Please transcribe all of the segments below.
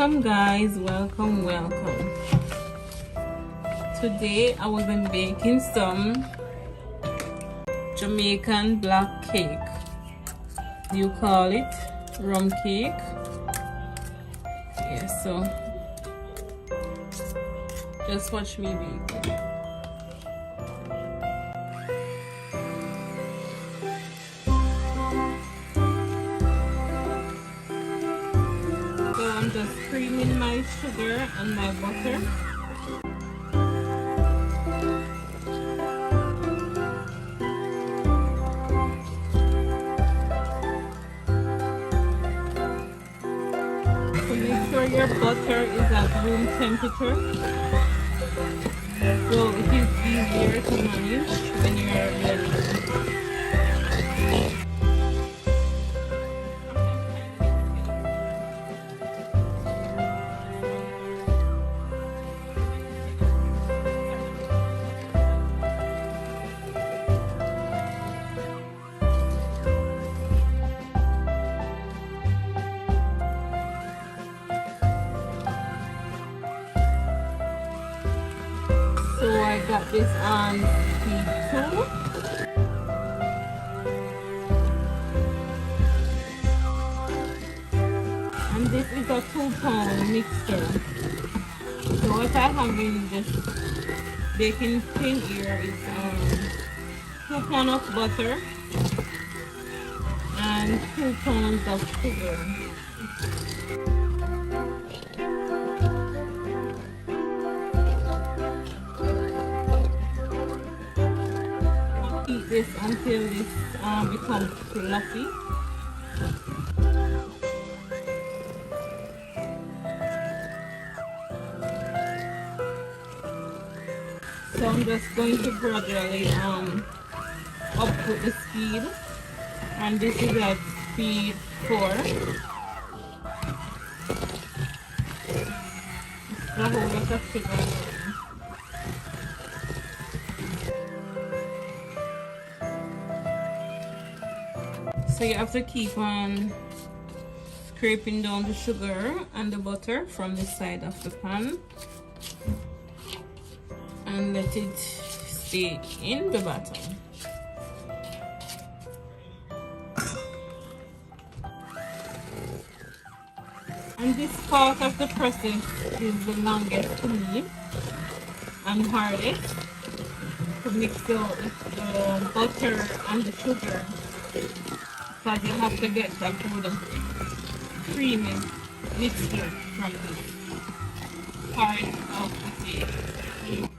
Welcome guys, welcome. Today I will be baking some Jamaican black cake. You call it rum cake. Yeah, so just watch me bake. So I'm just creaming my sugar and my butter. So make sure your butter is at room temperature. So it is easier to manage when you're ready. So I got this on speed 2. And this is a 2-pound mixture. So what I have in this baking tin here is 2 pounds of butter and 2 pounds of sugar. Heat this until this becomes fluffy. So I'm just going to gradually up with the speed, and this is at speed 4. It's a whole lot of sugar. So you have to keep on scraping down the sugar and the butter from the side of the pan and let it stay in the bottom. And this part of the process is the longest to me and hardest to mix the butter and the sugar. But you have to get that good creamy mixture from this part of the cake.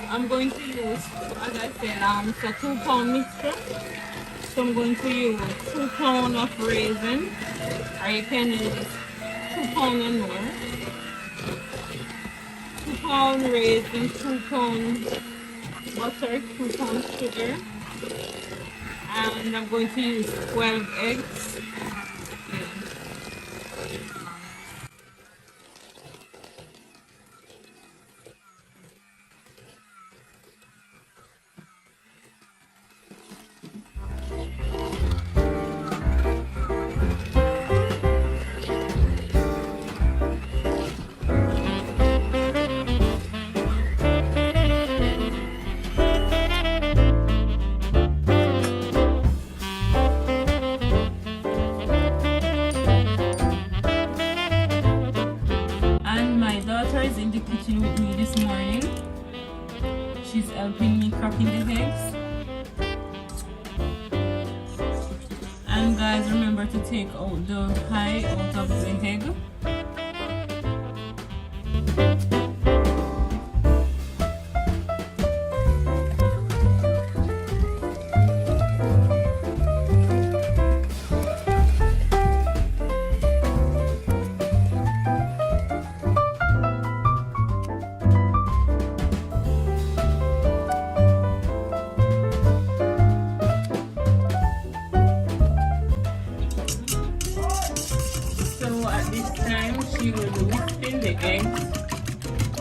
I'm going to use, as I said, it's a 2-pound mixture. So I'm going to use 2 pounds of raisin, or you can use 2 pounds and more. 2 pound raisin, 2 pound butter, 2 pound sugar, and I'm going to use 12 eggs. And my daughter is in the kitchen with me this morning. She's helping me cracking the eggs. And guys, remember to take out the high out of the egg. So at this time, she will be whipping the eggs.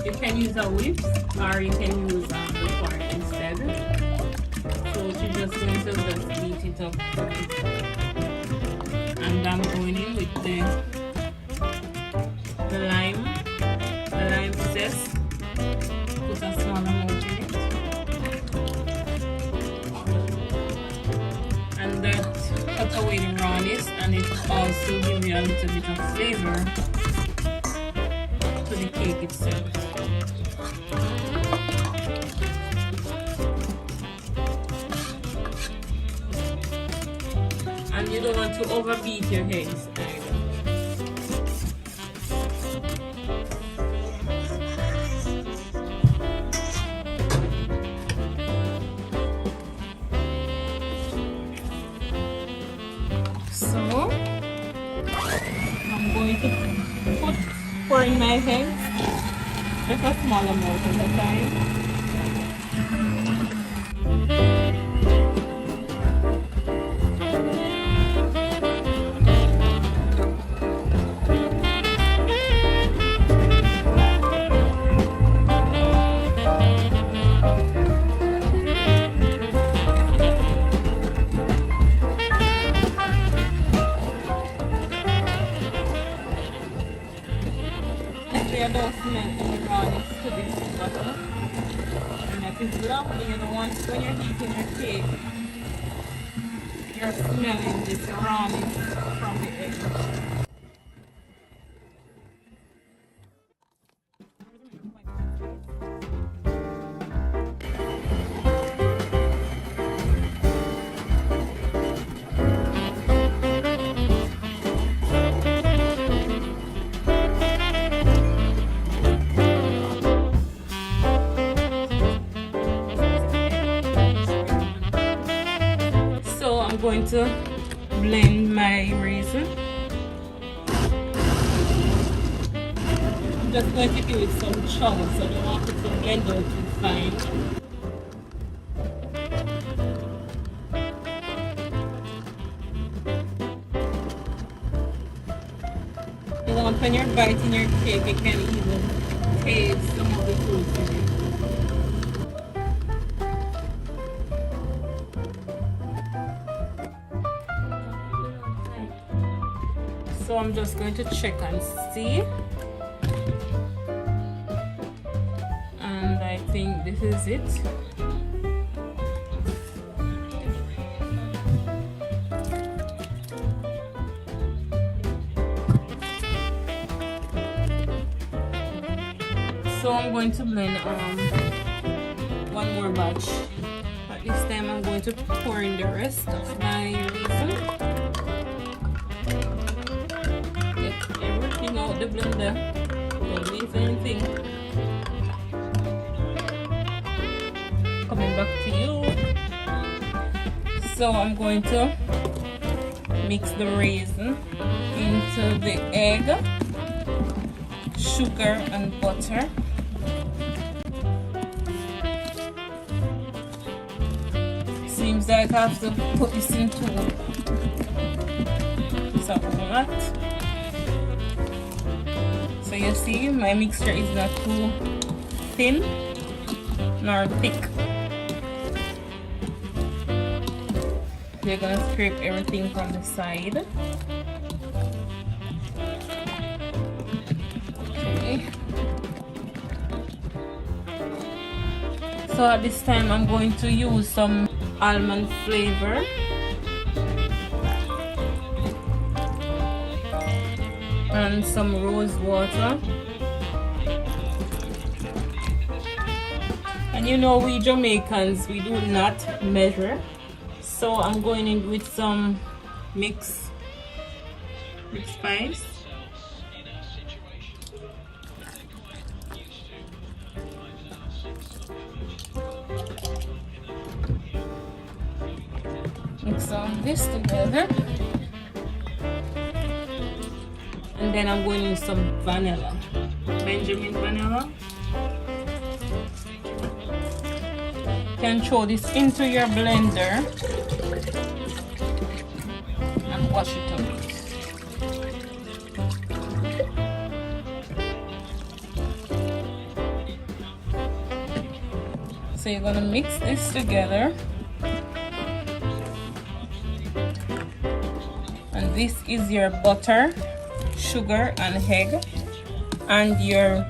You can use a whip or you can use the fork instead. So she's just going to just beat it up. And I'm going in with the lime zest. Put a small amount in it. And that cut away the rawness, and it also gives you a little bit of flavor to the cake itself. And you don't want to overbeat your eggs either. So I'm going to pour in my eggs, just a small amount at a time. You don't smell the rawness to this butter, and that is lovely. You don't want when you're heating your cake, you're smelling this rawness from the egg. So I'm going to blend my raisin. I'm just going to give it some chunks, so I don't want it to blend out too fine. You know, when you're biting your cake, you can even taste some of the fruits in it. So I'm just going to check and see, and I think this is it. So I'm going to blend one more batch. At this time I'm going to pour in the rest of my raisin. Everything out the blender, don't leave anything. Coming back to you. So I'm going to mix the raisin into the egg, sugar and butter. seems like I have to put this into something like that. So you see, my mixture is not too thin nor thick. You're gonna scrape everything from the side. Okay. So at this time I'm going to use some almond flavor. And some rose water. And you know, we Jamaicans, we do not measure. So I'm going in with some mixed spice. Mix all this together. And then I'm going in some vanilla. Benjamin vanilla. You can throw this into your blender and wash it up. So you're gonna mix this together. And this is your butter, sugar and egg, and your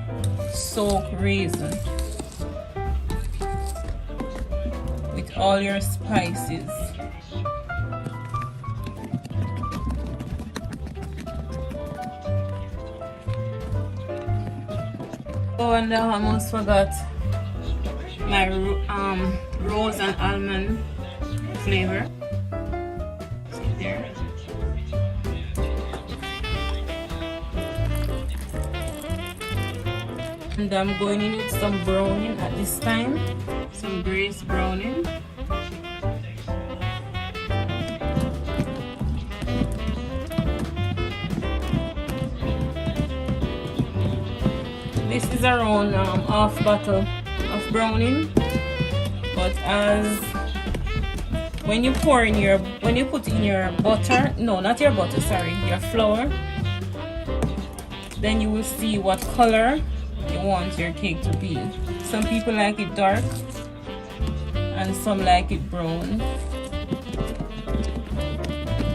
soaked raisin with all your spices. Oh, and I almost forgot my rose and almond flavor. See there. And I'm going in with some browning at this time, some braised browning. This is around half bottle of browning, but as when you put in your butter, no, not your butter, sorry, your flour, then you will see what color you want your cake to be. Some people like it dark and some like it brown,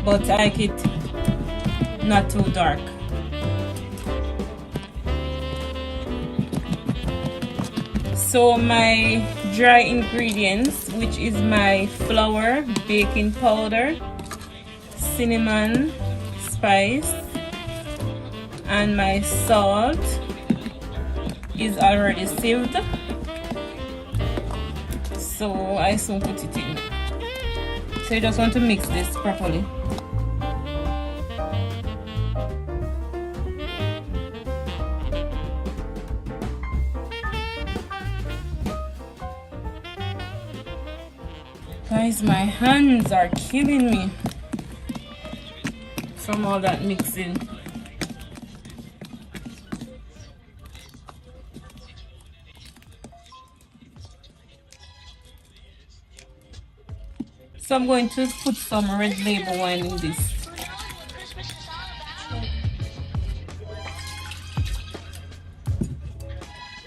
but I like it not too dark. So my dry ingredients, which is my flour, baking powder, cinnamon spice, and my salt, is already sieved. So I soon put it in. So you just want to mix this properly. Guys, my hands are killing me from all that mixing. So I'm going to put some red label wine in this.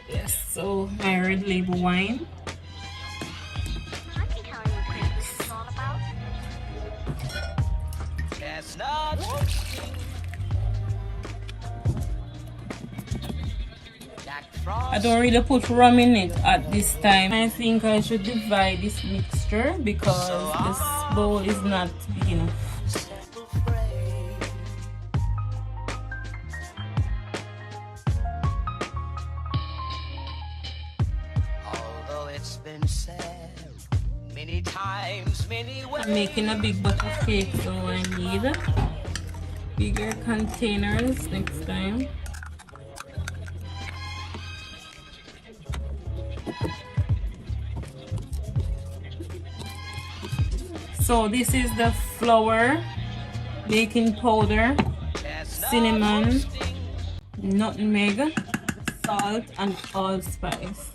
Yes, so my red label wine. I don't really put rum in it at this time. I think I should divide this mixture because this bowl is not big enough. I'm making a big batch of cake, so I need bigger containers next time. So this is the flour, baking powder, cinnamon, nutmeg, salt, and allspice.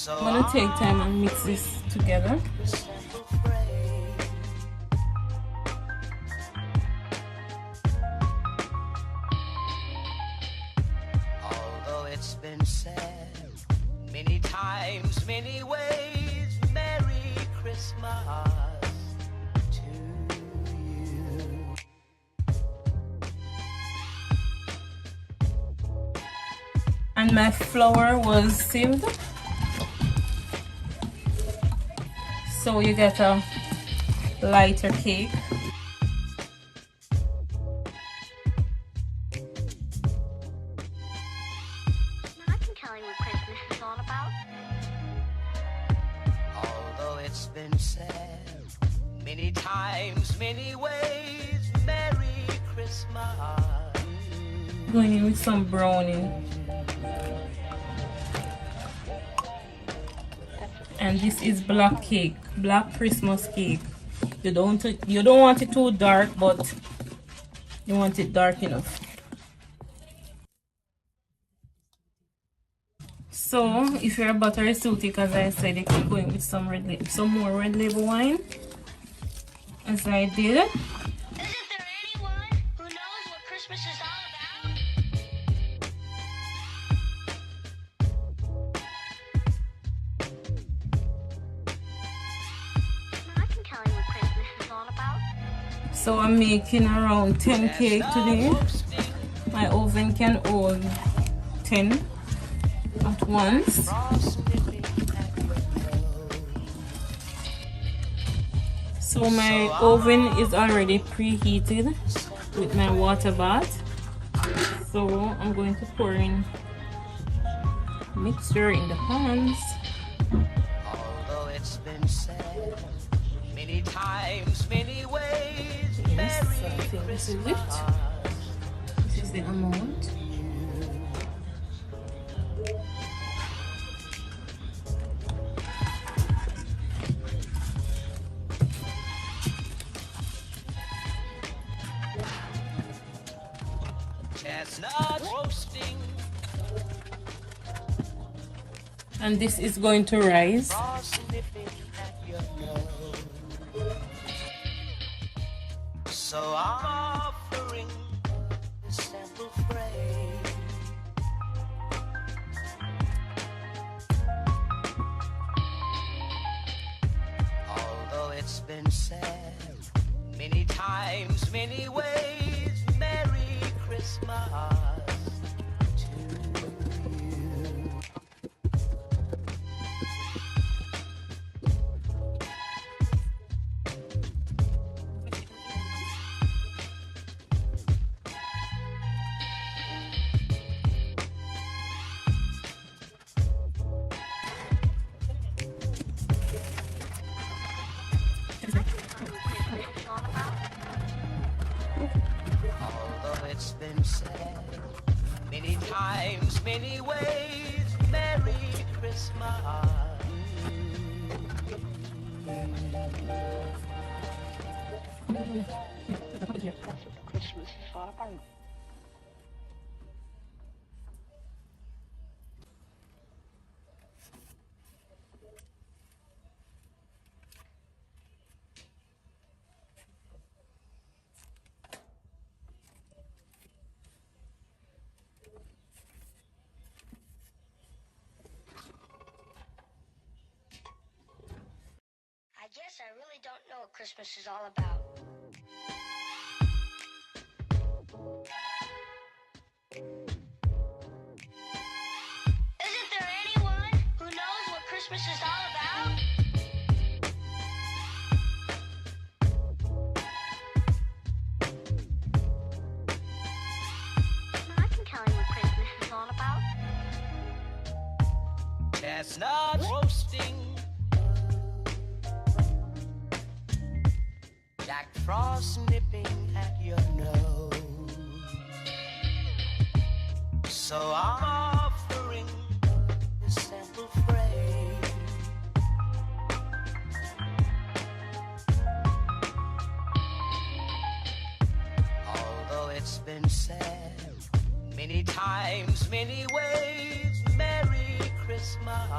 I'm gonna take time and mix this together. Although it's been said many times, many ways, Merry Christmas to you. And my flour was sieved, so you get a lighter cake. I can tell you what Christmas is all about. Although it's been said many times, many ways, Merry Christmas. Going in with some brownie. And this is black cake, black Christmas cake. You don't want it too dark, but you want it dark enough. So if you're a buttery suitic, as I said, you can go in with some more red label wine, as I did. Isn't there anyone who knows what Christmas is all about? I can tell you what Christmas is all about. So I'm making around 10 cake today. My oven can hold 10 at once. So my oven is already preheated with my water bath. So I'm going to pour in mixture in the pans. Although it's been said many times, many ways, Yes, so I think this is it. This is the amount. chestnut roasting, And this is going to rise. frost nipping at your nose. So I'm offering this simple phrase. Although it's been said many times, many ways, Merry Christmas to you. Although it's been said many times, many ways, Merry Christmas. Christmas is all about. I guess I really don't know what Christmas is all about. Isn't there anyone who knows what Christmas is all about? I can tell you what Christmas is all about. Chestnut roasting, Jack Frost nipping at your nose. So I'm offering this simple phrase. Although it's been said many times, many ways, Merry Christmas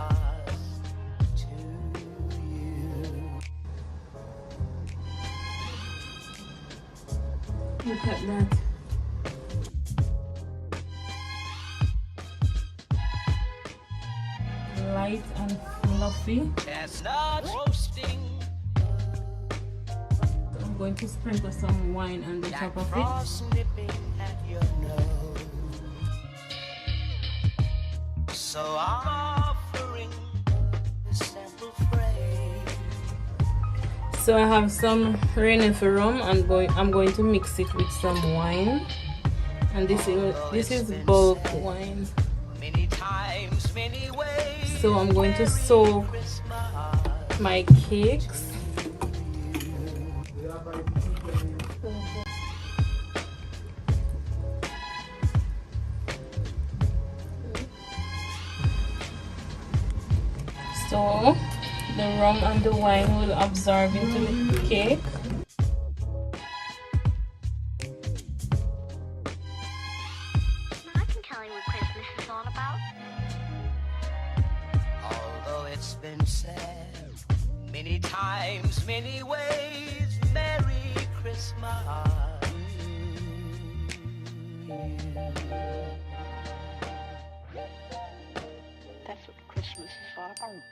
Look at that. Light and fluffy. Chestnut roasting. I'm going to sprinkle some wine on the top of it. Nipping at your nose. So I'm offering this sample phrase. So I have some rain for rum. I'm going to mix it with some wine, and this is bulk wine. Many times, many ways. So I'm going to soak my cakes. So the rum and the wine will absorb into the cake. I can tell you what Christmas is all about. Although it's been said many times, many ways, Merry Christmas. That's what Christmas is all about.